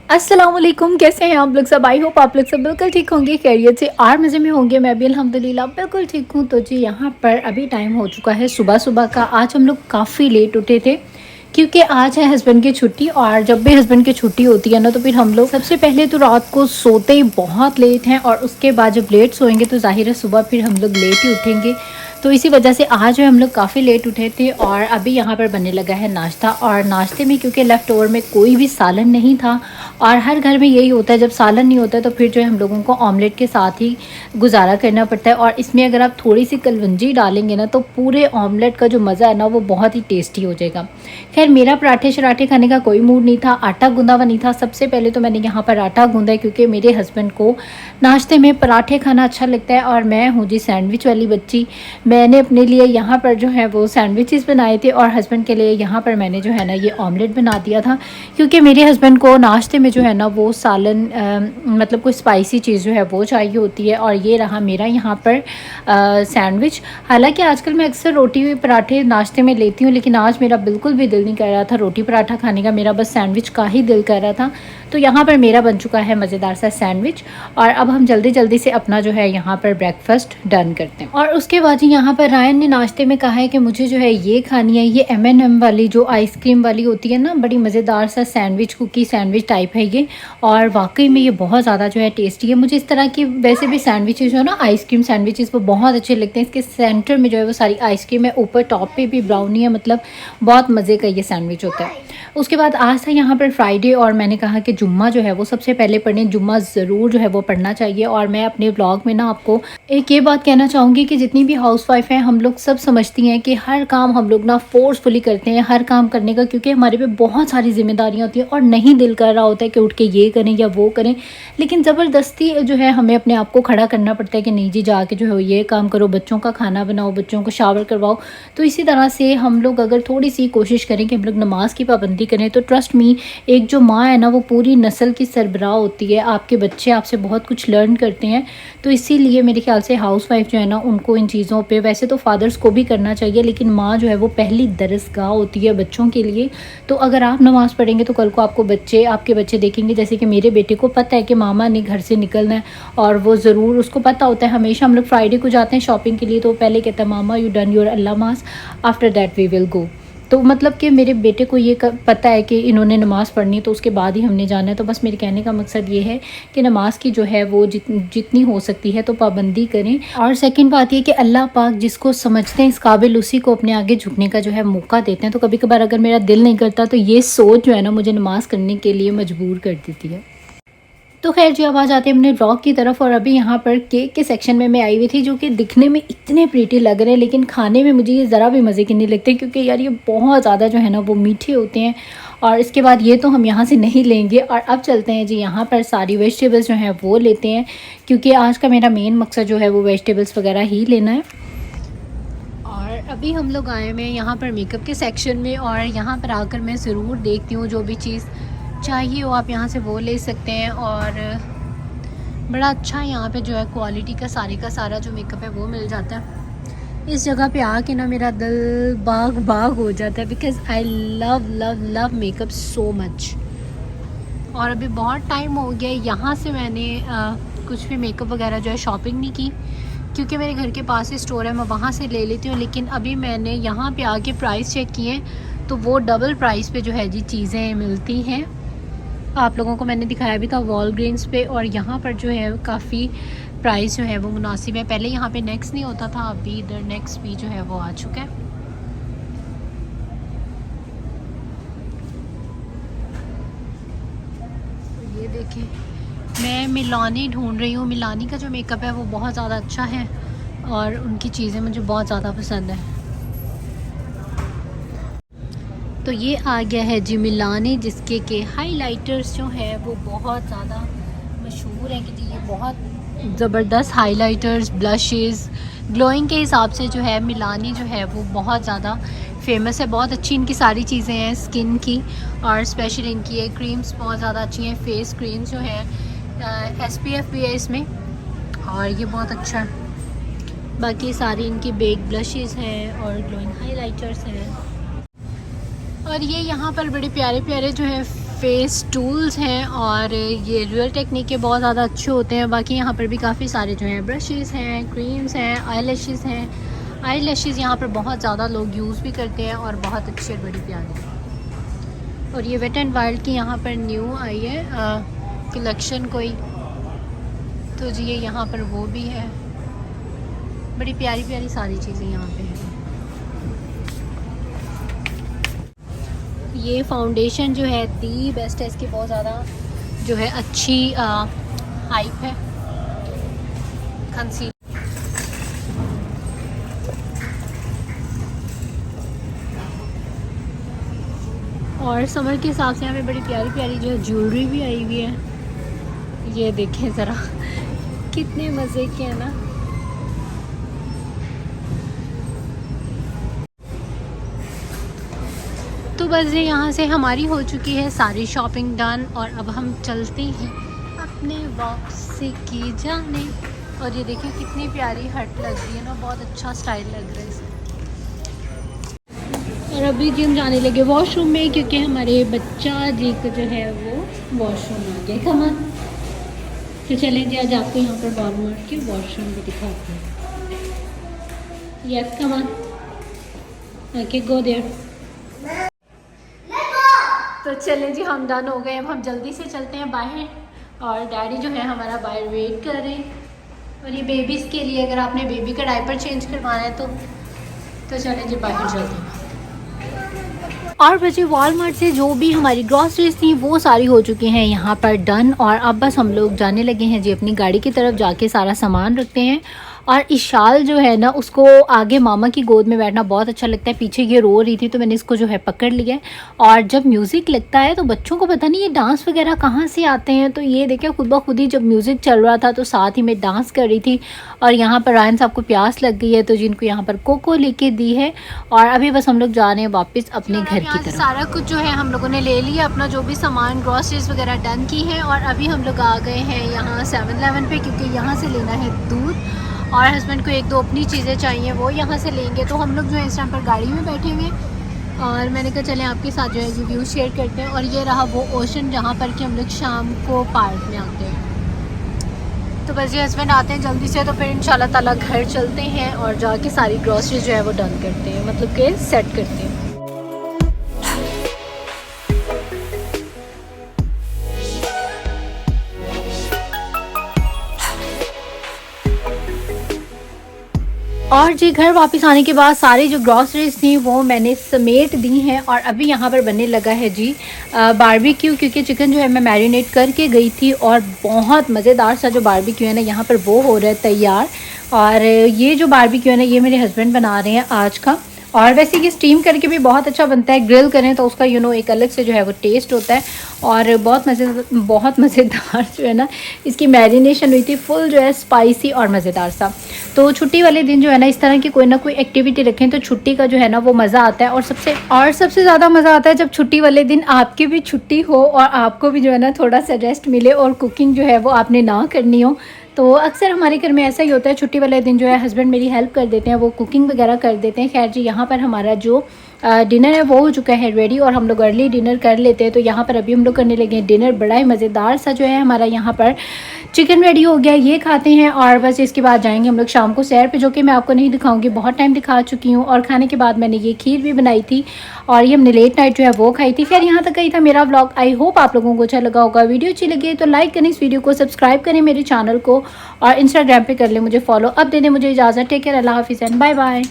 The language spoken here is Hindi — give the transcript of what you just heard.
अस्सलामुअलैकुम, कैसे हैं आप लोग सब। आई होप आप लोग सब बिल्कुल ठीक होंगे, खैरियत से और मज़े में होंगे। मैं भी अल्हम्दुलिल्लाह बिल्कुल ठीक हूँ। तो जी यहाँ पर अभी टाइम हो चुका है सुबह सुबह का। आज हम लोग काफ़ी लेट उठे थे क्योंकि आज है हस्बैंड की छुट्टी, और जब भी हस्बैंड की छुट्टी होती है ना तो फिर हम लोग सबसे पहले तो रात को सोते ही बहुत लेट हैं, और उसके बाद जब लेट सोएंगे तो ज़ाहिर है सुबह फिर हम लोग लेट ही उठेंगे। तो इसी वजह से आज जो हम लोग काफ़ी लेट उठे थे, और अभी यहाँ पर बनने लगा है नाश्ता। और नाश्ते में क्योंकि लेफ़्ट ओवर में कोई भी सालन नहीं था, और हर घर में यही होता है जब सालन नहीं होता है तो फिर जो है हम लोगों को ऑमलेट के साथ ही गुजारा करना पड़ता है। और इसमें अगर आप थोड़ी सी कलवंजी डालेंगे ना तो पूरे ऑमलेट का जो मज़ा है ना वो बहुत ही टेस्टी हो जाएगा। खैर मेरा पराठे शराठे खाने का कोई मूड नहीं था, आटा गूंदा हुआ नहीं था। सबसे पहले तो मैंने यहाँ पर आटा गूंदा है क्योंकि मेरे हस्बैंड को नाश्ते में पराठे खाना अच्छा लगता है, और मैं हूँ जी सैंडविच वाली बच्ची। मैंने अपने लिए यहाँ पर जो है वो सैंडविचेस बनाए थे, और हस्बैंड के लिए यहाँ पर मैंने जो है ना ये ऑमलेट बना दिया था, क्योंकि मेरे हस्बैंड को नाश्ते में जो है ना वो सालन मतलब कोई स्पाइसी चीज़ जो है वो चाहिए होती है। और ये रहा मेरा यहाँ पर सैंडविच। हालांकि आजकल मैं अक्सर रोटी पराठे नाश्ते में लेती हूँ, लेकिन आज मेरा बिल्कुल भी दिल नहीं कर रहा था रोटी पराठा खाने का, मेरा बस सैंडविच का ही दिल कर रहा था। तो यहाँ पर मेरा बन चुका है मज़ेदार सा सैंडविच, और अब हम जल्दी जल्दी से अपना जो है यहाँ पर ब्रेकफास्ट डन करते हैं। और उसके बाद ही यहाँ पर रायन ने नाश्ते में कहा है कि मुझे जो है ये खानी है, ये M&M वाली जो आइसक्रीम वाली होती है ना, बड़ी मज़ेदार सा सैंडविच, कुकी सैंडविच टाइप है ये। और वाकई में ये बहुत ज़्यादा जो है टेस्टी है। मुझे इस तरह की वैसे भी सैंडविचेस जो है ना आइसक्रीम सैंडविचेस वो बहुत अच्छे लगते हैं। इसके सेंटर में जो है वो सारी आइसक्रीम है, ऊपर टॉप पे भी ब्राउनी है, मतलब बहुत मज़े का ये सैंडविच होता है। उसके बाद आज था यहाँ पर फ्राइडे, और मैंने कहा कि जुम्मा जो है वो सबसे पहले पढ़ने, जुम्मा ज़रूर जो है वो पढ़ना चाहिए। और मैं अपने ब्लॉग में ना आपको एक ये बात कहना चाहूँगी कि जितनी भी हाउसवाइफ हैं हम लोग सब समझती हैं कि हर काम हम लोग ना फोर्सफुली करते हैं हर काम करने का, क्योंकि हमारे पे बहुत सारी जिम्मेदारियाँ होती हैं और नहीं दिल कर रहा होता है कि उठ के ये करें या वो करें, लेकिन ज़बरदस्ती जो है हमें अपने आप को खड़ा करना पड़ता है कि नहीं जी जाके जो है ये काम करो, बच्चों का खाना बनाओ, बच्चों को शावर करवाओ। तो इसी तरह से हम लोग अगर थोड़ी सी कोशिश करें कि हम लोग नमाज़ की पाबंदी करें, तो ट्रस्ट मी, एक जो माँ है ना वो पूरी नस्ल की सरबराह होती है। आपके बच्चे आपसे बहुत कुछ लर्न करते हैं। तो इसीलिए मेरे ख्याल से हाउसवाइफ जो है ना उनको इन चीज़ों पे, वैसे तो फादर्स को भी करना चाहिए, लेकिन माँ जो है वो पहली दरसगाह होती है बच्चों के लिए। तो अगर आप नमाज़ पढ़ेंगे तो कल को आपके बच्चे देखेंगे। जैसे कि मेरे बेटे को पता है कि मामा ने घर से निकलना है, और वो ज़रूर उसको पता होता है। हमेशा हम लोग फ्राइडे को जाते हैं शॉपिंग के लिए, तो पहले कहता है मामा यू डन योर अल्लाह मास, after that we will go. तो मतलब कि मेरे बेटे को ये पता है कि इन्होंने नमाज़ पढ़नी, तो उसके बाद ही हमने जाना है। तो बस मेरे कहने का मकसद ये है कि नमाज की जो है वो जितनी हो सकती है तो पाबंदी करें। और सेकंड बात ये कि अल्लाह पाक जिसको समझते हैं इस काबिल उसी को अपने आगे झुकने का जो है मौका देते हैं। तो कभी कभार अगर मेरा दिल नहीं करता तो ये सोच जो है ना मुझे नमाज़ करने के लिए मजबूर कर देती है। तो खैर जी अब आ जाते हैं अपने व्लॉग की तरफ। और अभी यहाँ पर केक के सेक्शन में मैं आई हुई थी, जो कि दिखने में इतने प्रीटी लग रहे हैं, लेकिन खाने में मुझे ये ज़रा भी मज़े के नहीं लगते, क्योंकि यार ये बहुत ज़्यादा जो है ना वो मीठे होते हैं। और इसके बाद ये तो हम यहाँ से नहीं लेंगे, और अब चलते हैं जी यहाँ पर सारी वेजिटेबल्स जो हैं वो लेते हैं, क्योंकि आज का मेरा मेन मकसद जो है वो वेजिटेबल्स वगैरह ही लेना है। और अभी हम लोग आए हुए हैं यहाँ पर मेकअप के सेक्शन में, और यहाँ पर आकर मैं ज़रूर देखती हूँ जो भी चीज़ चाहिए हो आप यहाँ से वो ले सकते हैं। और बड़ा अच्छा यहाँ पे जो है क्वालिटी का सारा जो मेकअप है वो मिल जाता है। इस जगह पे आके ना मेरा दिल बाग बाग हो जाता है, because I love love love makeup so much. और अभी बहुत टाइम हो गया यहाँ से मैंने कुछ भी मेकअप वगैरह जो है शॉपिंग नहीं की, क्योंकि मेरे घर के पास ही स्टोर है, मैं वहाँ से ले लेती हूँ। लेकिन अभी मैंने यहाँ पे आके प्राइस चेक किए तो वो डबल प्राइस पे जो है जी चीज़ें मिलती हैं। आप लोगों को मैंने दिखाया भी था वॉलग्रीन्स पे, और यहाँ पर जो है काफ़ी प्राइस जो है वो मुनासिब है। पहले यहाँ पे नेक्स नहीं होता था, अभी इधर नेक्स भी जो है वो आ चुका है। तो ये देखें मैं मिलानी ढूंढ रही हूँ। मिलानी का जो मेकअप है वो बहुत ज़्यादा अच्छा है, और उनकी चीज़ें मुझे बहुत ज़्यादा पसंद है। तो ये आ गया है जी मिलानी, जिसके के हाइलाइटर्स जो है वो बहुत ज़्यादा मशहूर हैं कि जी ये बहुत ज़बरदस्त हाइलाइटर्स, ब्लशेस, ग्लोइंग के हिसाब से जो है मिलानी जो है वो बहुत ज़्यादा फेमस है। बहुत अच्छी इनकी सारी चीज़ें हैं स्किन की, और स्पेशल इनकी ये क्रीम्स बहुत ज़्यादा अच्छी हैं। फेस क्रीम्स जो है SPF भी है इसमें, और ये बहुत अच्छा है। बाकी सारी इनकी बेक ब्लशेस हैं और ग्लोइंग हाइलाइटर्स हैं। और ये यहाँ पर बड़े प्यारे प्यारे जो है फेस टूल्स हैं और ये रियल टेक्निक के बहुत ज़्यादा अच्छे होते हैं। बाकी यहाँ पर भी काफ़ी सारे जो हैं ब्रशेस हैं, क्रीम्स हैं, आई लैशेज़ हैं। आई लैशेज़ यहाँ पर बहुत ज़्यादा लोग यूज़ भी करते हैं और बहुत अच्छी और बड़ी प्यारी है। और ये वेट एंड वाइल्ड की यहाँ पर न्यू आई है कलेक्शन कोई, तो जी ये यहाँ पर वो भी है। बड़ी प्यारी प्यारी सारी चीज़ें यहाँ पे हैं। ये फाउंडेशन जो है दी बेस्ट है, इसकी बहुत ज़्यादा जो है अच्छी हाइप है। कंसीलर और समर के हिसाब से यहाँ पे बड़ी प्यारी प्यारी जो है ज्वेलरी भी आई हुई है। ये देखें ज़रा कितने मज़े के हैं ना। तो बस ये यहाँ से हमारी हो चुकी है सारी शॉपिंग डन और अब हम चलते हैं अपने वापसी की जाने। और ये देखिए कितनी प्यारी हट लग रही है ना, बहुत अच्छा स्टाइल लग रहा है इसमें। और अभी जी हम जाने लगे वॉशरूम में क्योंकि हमारे बच्चा जी को जो है वो वॉशरूम आ गया। कमान तो चलें जी, आज आपको यहाँ पर वॉलमार्ट के वॉशरूम भी दिखाते हैं। Yes come on, okay go there. तो चलें जी हम डन हो गए, अब हम जल्दी से चलते हैं बाहर और डैडी जो है हमारा बाहर वेट कर रहे हैं। और ये बेबीज़ के लिए अगर आपने बेबी का डायपर चेंज करवाना है तो चलें जी बाहर चलते हैं। और बच्चे वॉलमार्ट से जो भी हमारी ग्रॉसरीज थी वो सारी हो चुकी हैं यहाँ पर डन। और अब बस हम लोग जाने लगे हैं जी अपनी गाड़ी की तरफ, जाके सारा सामान रखते हैं। और इशाल जो है ना उसको आगे मामा की गोद में बैठना बहुत अच्छा लगता है। पीछे ये रो रही थी तो मैंने इसको जो है पकड़ लिया। और जब म्यूज़िक लगता है तो बच्चों को पता नहीं ये डांस वगैरह कहाँ से आते हैं। तो ये देखिए खुद ब खुद ही जब म्यूज़िक चल रहा था तो साथ ही मैं डांस कर रही थी। और यहाँ पर रायन साहब को प्यास लग गई है तो जिनको यहाँ पर कोको लेके दी है। और अभी बस हम लोग जा रहे हैं वापस अपने घर की तरफ। सारा कुछ जो है हम लोगों ने ले लिया, अपना जो भी सामान ग्रॉसरीज वगैरह डन की है। और अभी हम लोग आ गए हैं यहाँ 7-Eleven पे क्योंकि यहाँ से लेना है दूध और हस्बैंड को 1-2 अपनी चीज़ें चाहिए वो यहाँ से लेंगे। तो हम लोग जो है इस टाइम पर गाड़ी में बैठे हुए हैं और मैंने कहा चलें आपके साथ जो है ये व्यू शेयर करते हैं। और ये रहा वो ओशन जहाँ पर कि हम लोग शाम को पार्क में आते हैं। तो बस ये हस्बैंड आते हैं जल्दी से तो फिर इंशाल्लाह ताला घर चलते हैं और जाके सारी ग्रॉसरी जो है वो डन करते हैं, मतलब कि सेट करते हैं। और जी घर वापस आने के बाद सारी जो ग्रॉसरीज थी वो मैंने समेट दी हैं। और अभी यहाँ पर बनने लगा है जी बारबेक्यू, क्योंकि चिकन जो है मैं मैरिनेट करके गई थी और बहुत मज़ेदार सा जो बारबेक्यू है ना यहाँ पर वो हो रहा है तैयार। और ये जो बारबेक्यू है ना ये मेरे हस्बैंड बना रहे हैं आज का। और वैसे ये स्टीम करके भी बहुत अच्छा बनता है, ग्रिल करें तो उसका एक अलग से जो है वो टेस्ट होता है। और बहुत मज़ेदार जो है ना इसकी मैरिनेशन हुई थी, फुल जो है स्पाइसी और मज़ेदार सा। तो छुट्टी वाले दिन जो है ना इस तरह की कोई ना कोई एक्टिविटी रखें तो छुट्टी का जो है ना वो मज़ा आता है। और सबसे ज़्यादा मज़ा आता है जब छुट्टी वाले दिन आपकी भी छुट्टी हो और आपको भी जो है ना थोड़ा सा रेस्ट मिले और कुकिंग जो है वो आपने ना करनी हो। तो अक्सर हमारे घर में ऐसा ही होता है, छुट्टी वाले दिन जो है हस्बैंड मेरी हेल्प कर देते हैं, वो कुकिंग वगैरह कर देते हैं। खैर जी यहाँ पर हमारा जो डिनर है वो हो चुका है रेडी और हम लोग अर्ली डिनर कर लेते हैं। तो यहाँ पर अभी हम लोग करने लगे हैं डिनर। बड़ा ही मज़ेदार सा जो है हमारा यहाँ पर चिकन रेडी हो गया, ये खाते हैं और बस इसके बाद जाएंगे हम लोग शाम को सैर पे, जो कि मैं आपको नहीं दिखाऊंगी, बहुत टाइम दिखा चुकी हूँ। और खाने के बाद मैंने ये खीर भी बनाई थी और ये हमने लेट नाइट जो है वो खाई थी। खैर यहाँ तक ही था मेरा व्लॉग। आई होप आप लोगों को अच्छा लगा होगा। वीडियो अच्छी लगी तो लाइक करें इस वीडियो को, सब्सक्राइब करें मेरे चैनल को और इंस्टाग्राम पर कर लें मुझे फॉलो। अब देने मुझे इजाज़त। टेक केयर, अल्लाह हाफिज़ एंड बाय बाय।